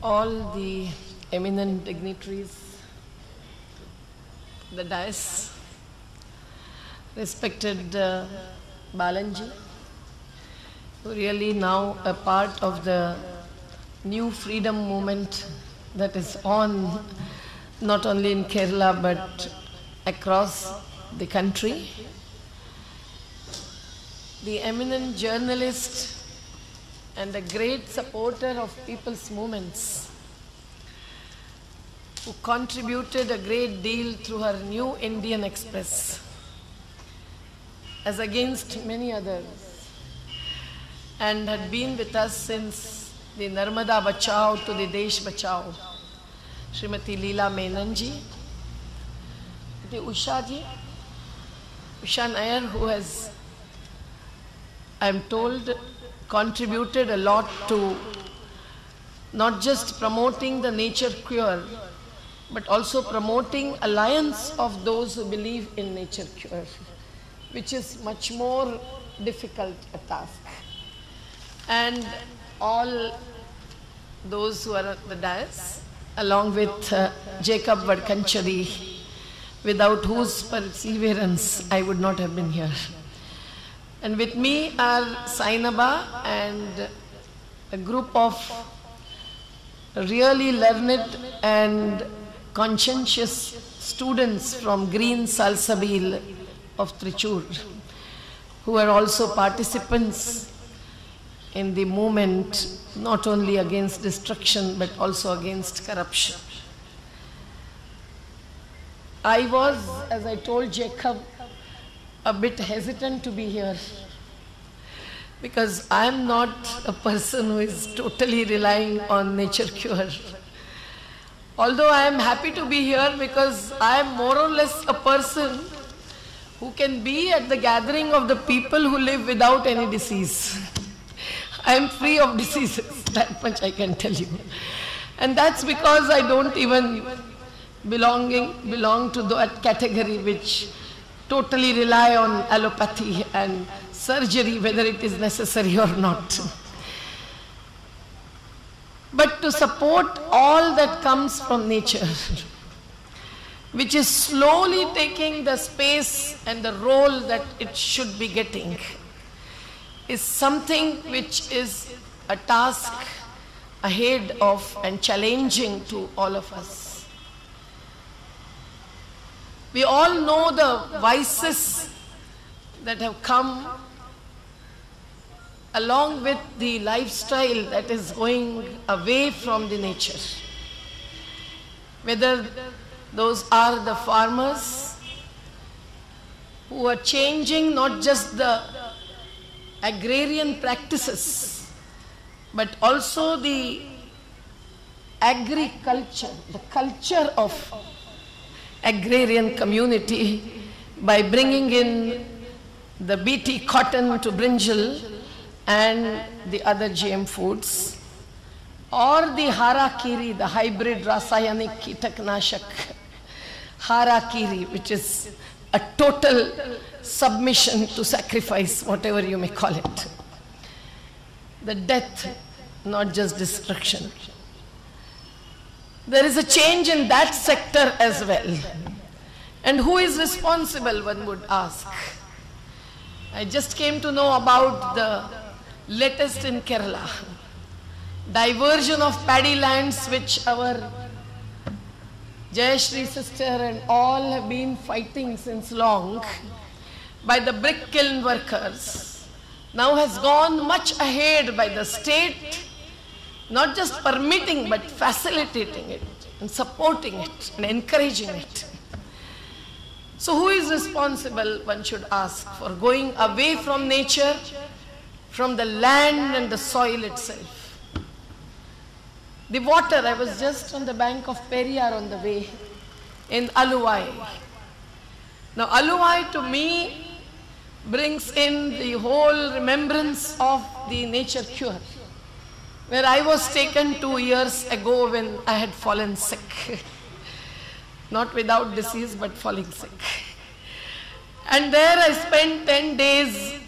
all the eminent dignitaries, the dais, respected Balanji, who really now a part of the new freedom movement that is on not only in Kerala but across the country. The eminent journalist and a great supporter of people's movements, who contributed a great deal through her New Indian Express, as against many others, and had been with us since the Narmada Bachao to the Desh Bachao, Srimati Leela Menanji, the Usha Nair, who has, I am told, contributed a lot to not just promoting the nature cure, but also promoting alliance of those who believe in nature cure, which is much more difficult a task. And all those who are at the dais, along with Jacob Vadakkanchery, without whose perseverance I would not have been here. And with me are Sainaba and a group of really learned and conscientious students from Green Salsabil of Trichur, who are also participants in the movement, not only against destruction but also against corruption. I was, as I told Jacob, a bit hesitant to be here, because I am not a person who is totally relying on nature cure. Although I am happy to be here because I am more or less a person who can be at the gathering of the people who live without any disease. I am free of diseases, that much I can tell you. And that's because I don't even belong to that category which totally rely on allopathy and surgery, whether it is necessary or not. But to support all that comes from nature, which is slowly taking the space and the role that it should be getting, is something which is a task ahead of and challenging to all of us. We all know the vices that have come along with the lifestyle that is going away from the nature. Whether those are the farmers who are changing not just the agrarian practices, but also the agriculture, the culture of agrarian community, by bringing in the BT cotton to brinjal and the other GM foods, or the harakiri, the hybrid rasayanik kitaknashak harakiri, which is a total submission to sacrifice, whatever you may call it. The death, not just destruction. There is a change in that sector as well. And who is responsible, one would ask. I just came to know about the latest in Kerala, diversion of paddy lands, which our Jayashri sister and all have been fighting since long, by the brick kiln workers, now has gone much ahead by the state, not just permitting but facilitating it and supporting it and encouraging it. So who is responsible, one should ask, for going away from nature, from the land and the soil itself? The water, I was just on the bank of Periyar on the way in Aluvai. Now Aluvai to me brings in the whole remembrance of the nature cure, where I was taken 2 years ago when I had fallen sick. Not without disease, but falling sick. And there I spent 10 days,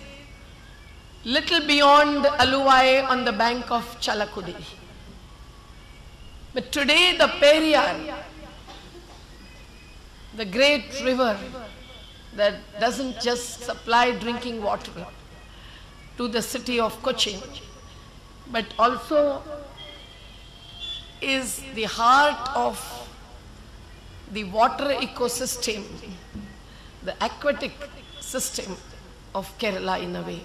little beyond Aluvai, on the bank of Chalakudi. But today the Periyar, the great river that doesn't just supply drinking water to the city of Cochin, but also is the heart of the water ecosystem, the aquatic system of Kerala in a way.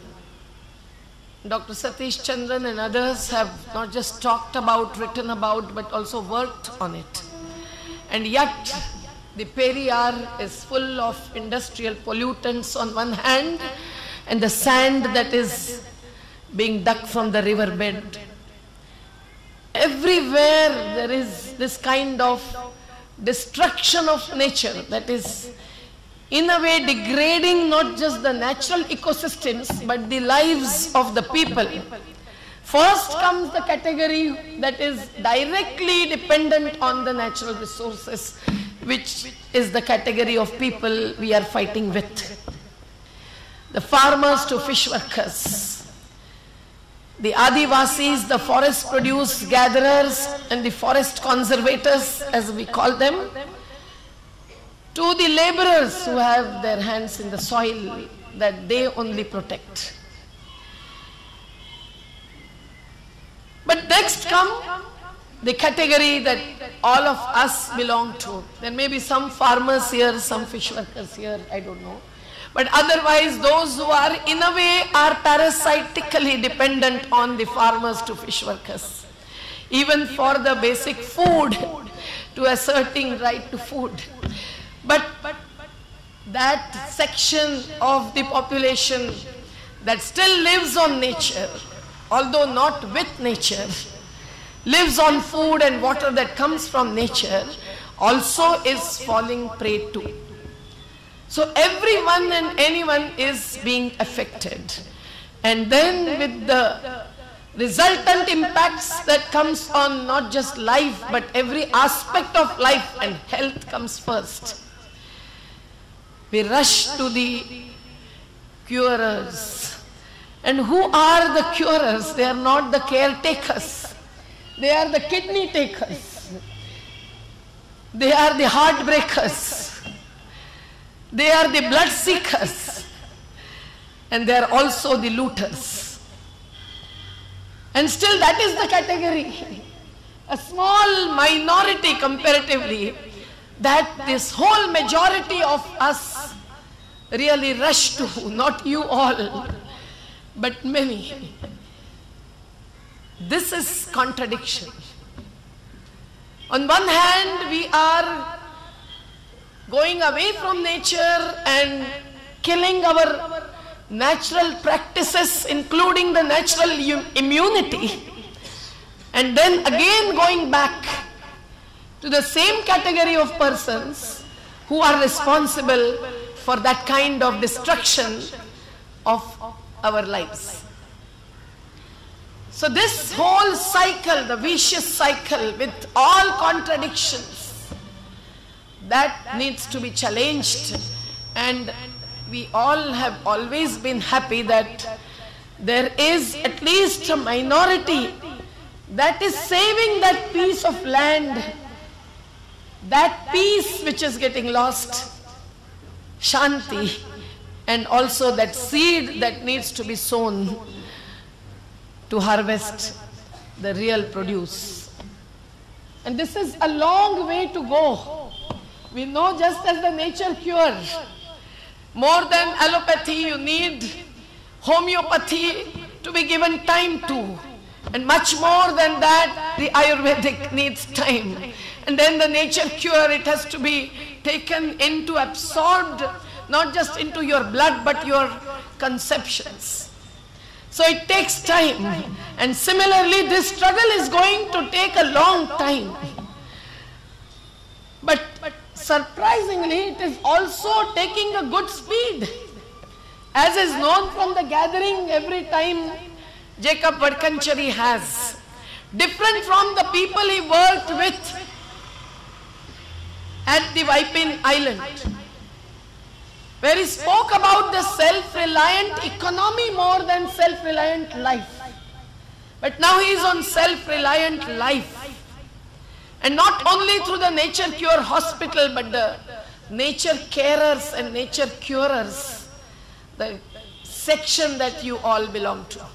Dr. Satish Chandran and others have not just talked about, written about, but also worked on it. And yet, the Periyar is full of industrial pollutants on one hand, and the sand that is being dug from the riverbed. Everywhere there is this kind of destruction of nature that is in a way degrading not just the natural ecosystems but the lives of the people. First comes the category that is directly dependent on the natural resources, which is the category of people we are fighting with. The farmers to fish workers, the Adivasis, the forest produce gatherers and the forest conservators as we call them, to the laborers who have their hands in the soil that they only protect. But next come the category that all of us belong to. There may be some farmers here, some fish workers here, I don't know. But otherwise those who are in a way are parasitically dependent on the farmers to fish workers. Even for the basic food, to asserting right to food. But that section of the population that still lives on nature, although not with nature, lives on food and water that comes from nature, also is falling prey to. So everyone and anyone is being affected. And then with the resultant impacts that comes on not just life, but every aspect of life, and health comes first. We rush to the curers. And who are the curers? They are not the caretakers. They are the kidney takers. They are the heartbreakers. They are the blood seekers. And they are also the looters. And still that is the category. A small minority comparatively, that this whole majority of us really rush to, not you all, but many. This is contradiction. On one hand, we are going away from nature and killing our natural practices, including the natural immunity, and then again going back to the same category of persons who are responsible for that kind of destruction of our lives. So this whole cycle, the vicious cycle with all contradictions, that needs to be challenged, and we all have always been happy that there is at least a minority that is saving that piece of land, that peace which is getting lost, Shanti, and also that seed that needs to be sown to harvest the real produce. And this is a long way to go. We know, just as the nature cure, more than allopathy, you need homeopathy to be given time to. And much more than that, the Ayurvedic needs time. And then the nature cure, it has to be taken into, absorbed, not just into your blood, but your conceptions. So it takes time. And similarly, this struggle is going to take a long time. But surprisingly, it is also taking a good speed. As is known from the gathering every time Jacob Vadakkanchery has. Different from the people he worked with at the Vipin Island, where he spoke about the self-reliant economy more than self-reliant life. But now he is on self-reliant life. And not only through the Nature Cure Hospital, but the nature carers and nature curers, the section that you all belong to.